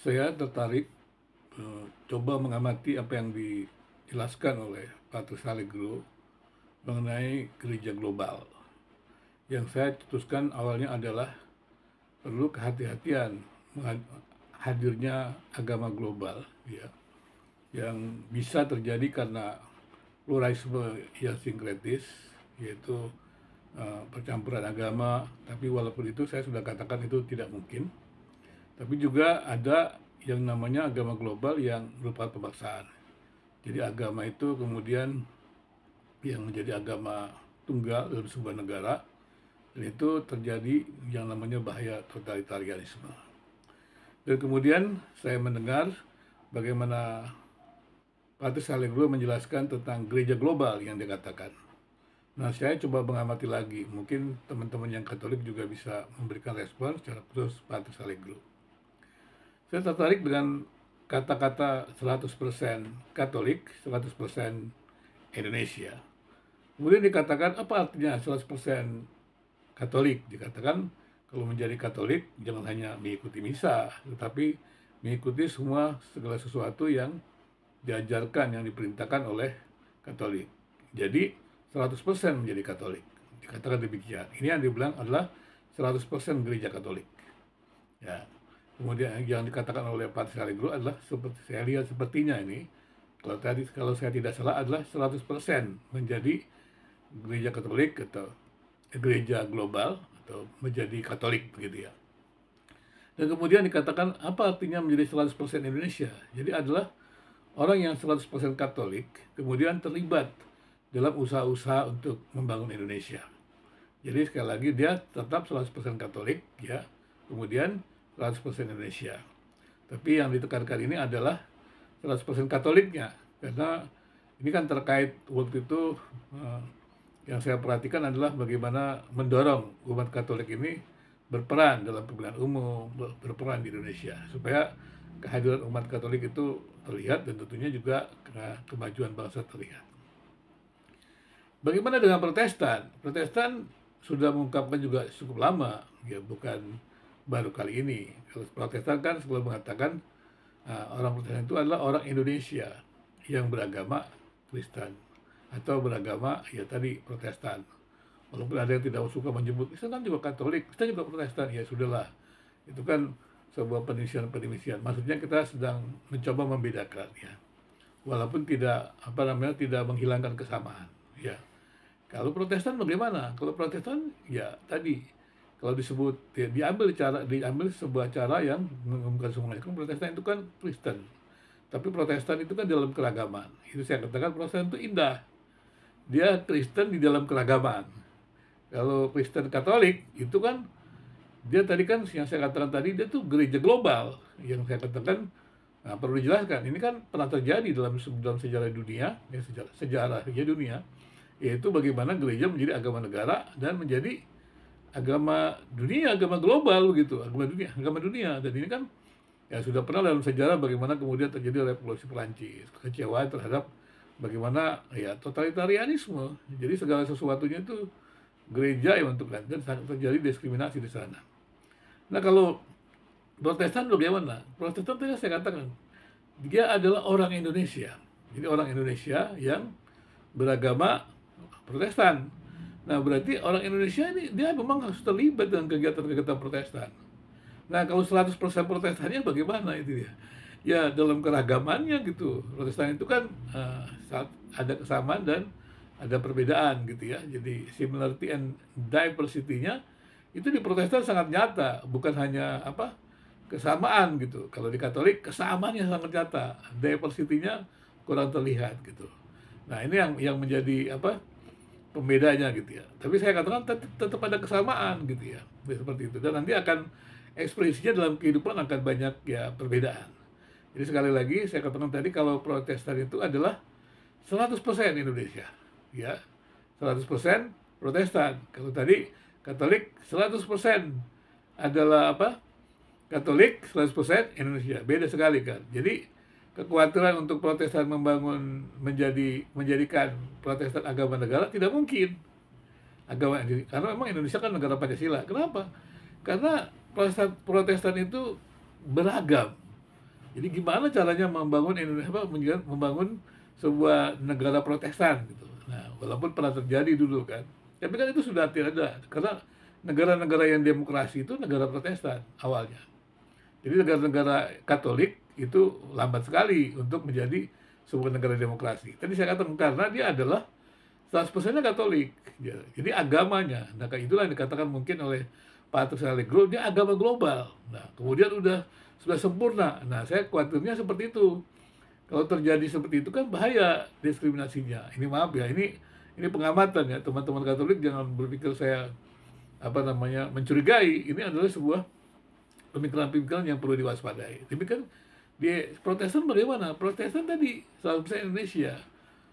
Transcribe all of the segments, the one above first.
Saya tertarik coba mengamati apa yang dijelaskan oleh Patrice Allegro mengenai gereja global. Yang saya cetuskan awalnya adalah perlu kehati-hatian hadirnya agama global, ya, yang bisa terjadi karena pluralisme yang sinkretis, yaitu percampuran agama. Tapi walaupun itu saya sudah katakan itu tidak mungkin. Tapi juga ada yang namanya agama global yang merupakan pemaksaan. Jadi agama itu kemudian yang menjadi agama tunggal dalam sebuah negara, dan itu terjadi yang namanya bahaya totalitarianisme. Dan kemudian saya mendengar bagaimana Patrice Allegro menjelaskan tentang gereja global yang dikatakan. Nah, saya coba mengamati lagi. Mungkin teman-teman yang Katolik juga bisa memberikan respon secara khusus Patrice Allegro. Saya tertarik dengan kata-kata 100% Katolik, 100% Indonesia. Kemudian dikatakan, apa artinya 100% Katolik? Dikatakan, kalau menjadi Katolik, jangan hanya mengikuti misa, tetapi mengikuti segala sesuatu yang diajarkan, yang diperintahkan oleh Katolik. Jadi, 100% menjadi Katolik. Dikatakan demikian. Ini yang dibilang adalah 100% gereja Katolik. Ya. Kemudian yang dikatakan oleh Patrice Allegro adalah seperti saya lihat sepertinya ini, kalau saya tidak salah adalah 100% menjadi gereja Katolik atau gereja global atau menjadi Katolik begitu ya. Dan kemudian dikatakan apa artinya menjadi 100% Indonesia? Jadi adalah orang yang 100% Katolik kemudian terlibat dalam usaha-usaha untuk membangun Indonesia. Jadi sekali lagi dia tetap 100% Katolik ya. Kemudian 100% Indonesia. Tapi yang ditekankan ini adalah 100% Katoliknya, karena ini kan terkait waktu itu yang saya perhatikan adalah bagaimana mendorong umat Katolik ini berperan dalam pemilihan umum, berperan di Indonesia, supaya kehadiran umat Katolik itu terlihat dan tentunya juga kemajuan bangsa terlihat. Bagaimana dengan Protestan? Protestan sudah mengungkapkan juga cukup lama, ya bukan baru kali ini. Kalau Protestan kan selalu mengatakan orang Protestan itu adalah orang Indonesia yang beragama Kristen atau beragama ya tadi Protestan. Walaupun ada yang tidak suka menyebut Kristen kan juga Katolik, Kristen juga Protestan, ya sudahlah. Itu kan sebuah penelitian. Maksudnya kita sedang mencoba membedakan ya. Walaupun tidak tidak menghilangkan kesamaan ya. Kalau Protestan bagaimana? Kalau Protestan ya tadi kalau disebut ya, diambil sebuah cara yang mengumumkan semuanya. Kan Protestan itu kan Kristen, tapi Protestan itu kan dalam keragaman. Itu saya katakan Protestan itu indah. Dia Kristen di dalam keragaman. Kalau Kristen Katolik itu kan dia tadi kan yang saya katakan tadi dia tuh gereja global. Yang saya katakan perlu dijelaskan. Ini kan pernah terjadi dalam sejarah dunia, ya, sejarah dunia, yaitu bagaimana gereja menjadi agama negara dan menjadi agama dunia, agama global gitu, agama dunia. Dan ini kan ya sudah pernah dalam sejarah bagaimana kemudian terjadi revolusi Perancis, kekecewaan terhadap bagaimana ya totalitarianisme. Jadi segala sesuatunya itu gereja yang menentukan dan terjadi diskriminasi di sana. Nah kalau Protestan bagaimana? Protestan tadi saya katakan dia adalah orang Indonesia. Jadi orang Indonesia yang beragama Protestan. Nah, berarti orang Indonesia ini dia memang harus terlibat dengan kegiatan-kegiatan Protestan. Nah, kalau 100% Protestannya bagaimana itu dia? Ya, dalam keragamannya gitu. Protestan itu kan ada kesamaan dan ada perbedaan gitu ya. Jadi similarity and diversity-nya itu di Protestan sangat nyata, bukan hanya kesamaan gitu. Kalau di Katolik kesamaannya sangat nyata, diversity-nya kurang terlihat gitu. Nah, ini yang menjadi pembedanya gitu ya. Tapi saya katakan tetap ada kesamaan gitu ya. Seperti itu. Dan nanti akan ekspresinya dalam kehidupan akan banyak ya perbedaan. Jadi sekali lagi saya katakan tadi kalau Protestan itu adalah 100% Indonesia. Ya. 100% Protestan. Kalau tadi Katolik 100% adalah Katolik, 100% Indonesia. Beda sekali kan. Jadi kekhawatiran untuk Protestan menjadikan Protestan agama negara tidak mungkin. Karena memang Indonesia kan negara Pancasila. Kenapa? Karena Protestan itu beragam. Jadi gimana caranya membangun Indonesia, apa, membangun sebuah negara Protestan gitu. Nah, walaupun pernah terjadi dulu kan, tapi kan itu sudah tidak ada karena negara-negara yang demokrasi itu negara Protestan awalnya. Jadi negara-negara Katolik itu lambat sekali untuk menjadi sebuah negara demokrasi. Tadi saya katakan karena dia adalah 100% Katolik. Ya, jadi agamanya, nah itulah yang dikatakan mungkin oleh Pak Atus Allegro, dia agama global. Nah, kemudian sudah sempurna. Nah, saya khawatirnya seperti itu. Kalau terjadi seperti itu kan bahaya diskriminasinya. Ini maaf ya, ini pengamatan ya, teman-teman Katolik jangan berpikir saya apa namanya mencurigai. Ini adalah sebuah pemikiran-pemikiran yang perlu diwaspadai. Tapi kan di Protestan bagaimana? Protestan tadi 100% Indonesia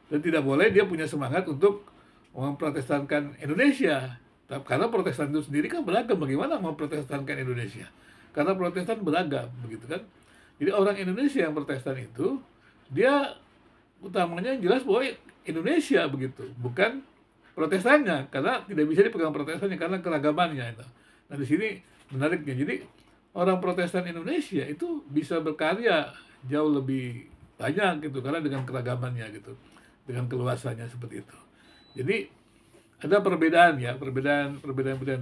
dan tidak boleh dia punya semangat untuk memprotestankan Indonesia. Karena Protestan itu sendiri kan beragam. Bagaimana mau protestankan Indonesia? Karena Protestan beragam, begitu kan? Jadi orang Indonesia yang Protestan itu dia utamanya jelas bahwa Indonesia begitu, bukan Protestannya, karena tidak bisa dipegang Protestannya karena keragamannya itu. Nah di sini menariknya. Jadi orang Protestan Indonesia itu bisa berkarya jauh lebih banyak gitu karena dengan keragamannya gitu, dengan keluasannya seperti itu. Jadi ada perbedaan ya, perbedaan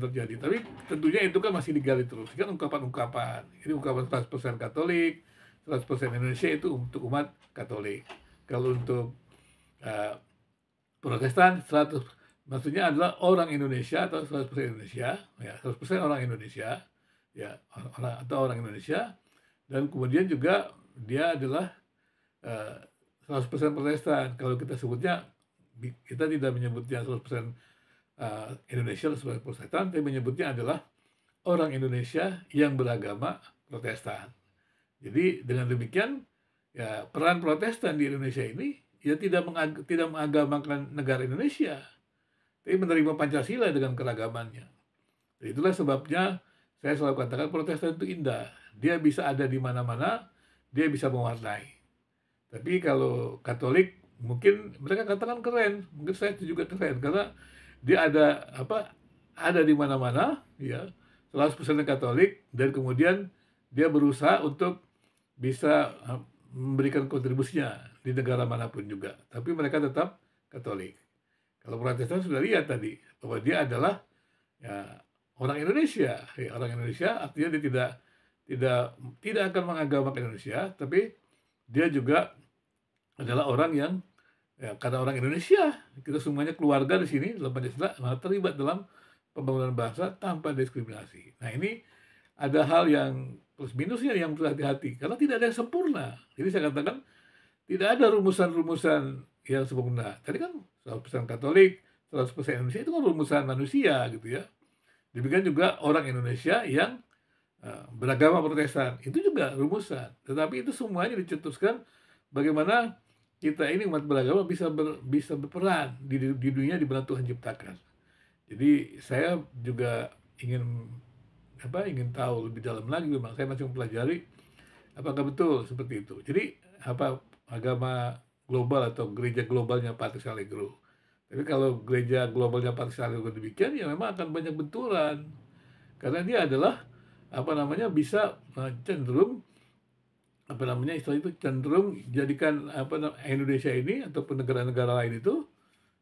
terjadi. Tapi tentunya itu kan masih digali terus. Kan ungkapan-ungkapan. Ini ungkapan 100% Katolik, 100% Indonesia itu untuk umat Katolik. Kalau untuk uh, Protestan 100 maksudnya adalah orang Indonesia atau 100% Indonesia, ya 100% orang Indonesia, ya orang Indonesia, dan kemudian juga dia adalah uh, 100% Protestan. Kalau kita sebutnya, kita tidak menyebutnya 100% Indonesia sebagai Protestan, tapi menyebutnya adalah orang Indonesia yang beragama Protestan. Jadi dengan demikian ya peran Protestan di Indonesia ini ya tidak mengagamakan negara Indonesia, tapi menerima Pancasila dengan keragamannya. Jadi itulah sebabnya saya selalu katakan Protestan itu indah. Dia bisa ada di mana-mana, dia bisa mewarnai. Tapi kalau Katolik mungkin mereka katakan keren, mungkin saya juga keren karena dia ada di mana-mana ya, 100% Katolik, dan kemudian dia berusaha untuk bisa memberikan kontribusinya di negara manapun juga, tapi mereka tetap Katolik. Kalau Protestan sudah lihat tadi bahwa dia adalah ya orang Indonesia, ya, orang Indonesia artinya dia tidak akan mengagamakan Indonesia, tapi dia juga adalah orang yang ya, karena orang Indonesia, kita semuanya keluarga di sini dalam Pancasila, terlibat dalam pembangunan bangsa tanpa diskriminasi. Nah ini ada hal yang plus minusnya yang perlu hati-hati, karena tidak ada yang sempurna. Jadi saya katakan, tidak ada rumusan-rumusan yang sempurna. Tadi kan 100% Katolik, 100% Indonesia itu kan rumusan manusia gitu ya. Demikian juga orang Indonesia yang beragama Protestan, itu juga rumusan. Tetapi itu semuanya dicetuskan bagaimana kita ini umat beragama bisa berperan di dunia di mana Tuhan ciptakan. Jadi saya juga ingin tahu lebih dalam lagi, memang saya masih mempelajari apakah betul seperti itu. Jadi agama global atau gereja globalnya Patrice Allegro. Tapi kalau gereja globalnya Patrice Allegro demikian, ya memang akan banyak benturan. Karena dia adalah bisa cenderung istilah itu cenderung jadikan Indonesia ini ataupun negara-negara lain itu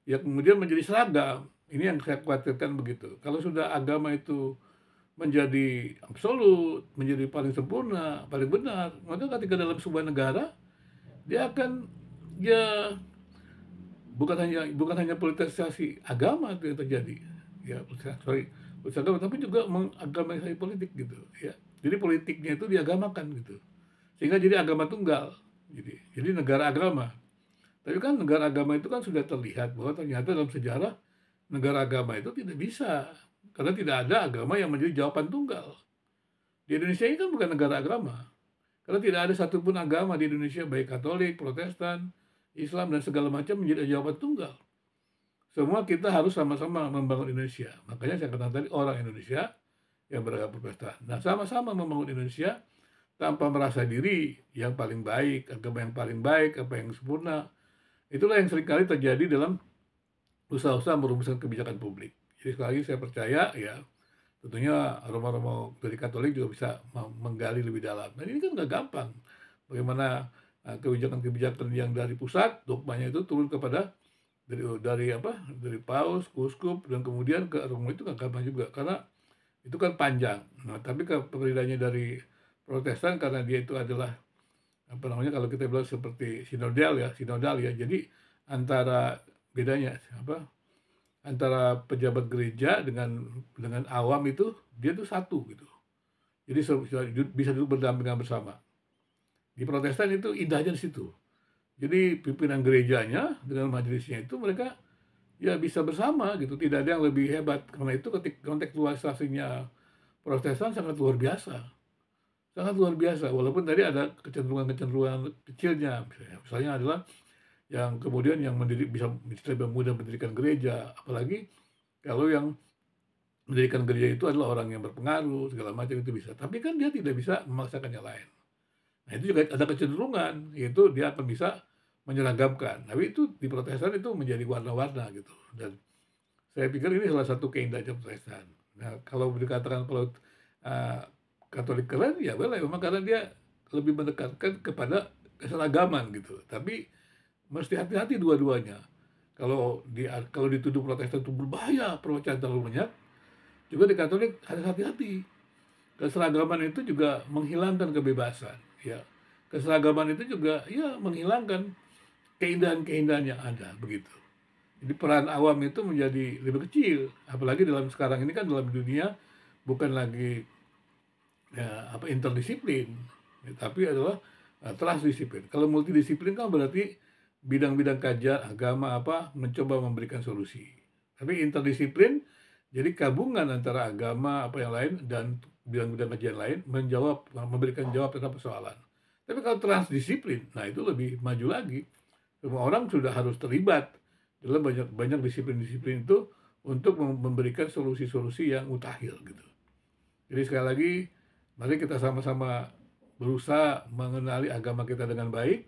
ya kemudian menjadi seragam. Ini yang saya khawatirkan begitu. Kalau sudah agama itu menjadi absolut, menjadi paling sempurna, paling benar, maka ketika dalam sebuah negara dia akan ya bukan hanya politisasi agama itu yang terjadi. Ya, politisasi agama, tapi juga mengagamai politik gitu ya. Jadi politiknya itu diagamakan gitu. Sehingga jadi agama tunggal. Jadi negara agama. Tapi kan negara agama itu kan sudah terlihat bahwa ternyata dalam sejarah negara agama itu tidak bisa. Karena tidak ada agama yang menjadi jawaban tunggal. Di Indonesia ini kan bukan negara agama. Karena tidak ada satupun agama di Indonesia, baik Katolik, Protestan, Islam, dan segala macam menjadi jawaban tunggal. Semua kita harus sama-sama membangun Indonesia. Makanya saya katakan tadi orang Indonesia yang beragama Protestan. Nah, sama-sama membangun Indonesia tanpa merasa diri yang paling baik, agama yang paling baik, apa yang sempurna. Itulah yang seringkali terjadi dalam usaha-usaha merumuskan kebijakan publik. Jadi sekali lagi saya percaya ya, tentunya romo-romo dari Katolik juga bisa menggali lebih dalam. Dan ini kan nggak gampang. bagaimana, kebijakan-kebijakan yang dari pusat, dogmanya itu turun kepada dari apa, dari paus, uskup, dan kemudian ke Roma itu nggak gampang juga, karena itu kan panjang. Nah, tapi perbedaannya dari Protestan karena dia itu adalah, apa namanya, kalau kita bilang seperti sinodal ya, jadi antara bedanya, apa, antara pejabat gereja dengan awam itu, dia tuh satu gitu. Jadi bisa duduk berdampingan bersama. Di Protestan itu indahnya di situ. Jadi pimpinan gerejanya dengan majelisnya itu mereka ya bisa bersama gitu, tidak ada yang lebih hebat. Karena itu kontekstualisasinya Protestan sangat luar biasa. Sangat luar biasa, walaupun tadi ada kecenderungan-kecenderungan kecilnya. Misalnya adalah yang kemudian yang bisa lebih mudah mendirikan gereja, apalagi kalau yang mendirikan gereja itu adalah orang yang berpengaruh, segala macam itu bisa. Tapi kan dia tidak bisa memaksakan yang lain. Nah, itu juga ada kecenderungan, yaitu dia akan bisa menyeragamkan. Tapi itu di Protestan itu menjadi warna-warna gitu. Dan saya pikir ini salah satu keindahan Protestan. Nah, kalau dikatakan kalau uh, Katolik keren, ya boleh, memang karena dia lebih mendekatkan kepada keseragaman gitu. Tapi mesti hati-hati dua-duanya. Kalau dituduh Protestan itu berbahaya, perpecahan terlalu banyak, juga di Katolik harus hati-hati. Keseragaman itu juga menghilangkan kebebasan, ya. Keseragaman itu juga ya menghilangkan keindahan-keindahan yang ada, begitu. Jadi peran awam itu menjadi lebih kecil, apalagi dalam sekarang ini kan dalam dunia bukan lagi ya, apa, interdisiplin, ya, tapi adalah transdisiplin. Kalau multidisiplin kan berarti bidang-bidang kajian agama apa mencoba memberikan solusi. Tapi interdisiplin jadi gabungan antara agama apa yang lain dan bidang-bidang kajian lain memberikan jawab terhadap persoalan. Tapi kalau transdisiplin, nah itu lebih maju lagi. Semua orang sudah harus terlibat dalam banyak disiplin-disiplin itu untuk memberikan solusi-solusi yang mutakhir gitu. Jadi sekali lagi, mari kita sama-sama berusaha mengenali agama kita dengan baik,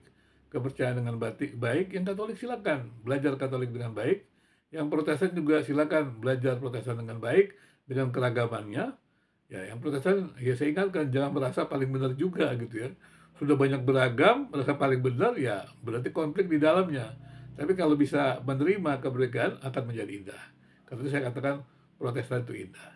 kepercayaan dengan baik. Yang Katolik silakan belajar Katolik dengan baik, yang Protestan juga silakan belajar Protestan dengan baik dengan keragamannya. Ya, yang Protestan ya saya ingatkan jangan merasa paling benar juga gitu ya. Sudah banyak beragam, merasa paling benar ya berarti konflik di dalamnya. Tapi kalau bisa menerima keberadaan akan menjadi indah. Karena itu saya katakan Protestan itu indah.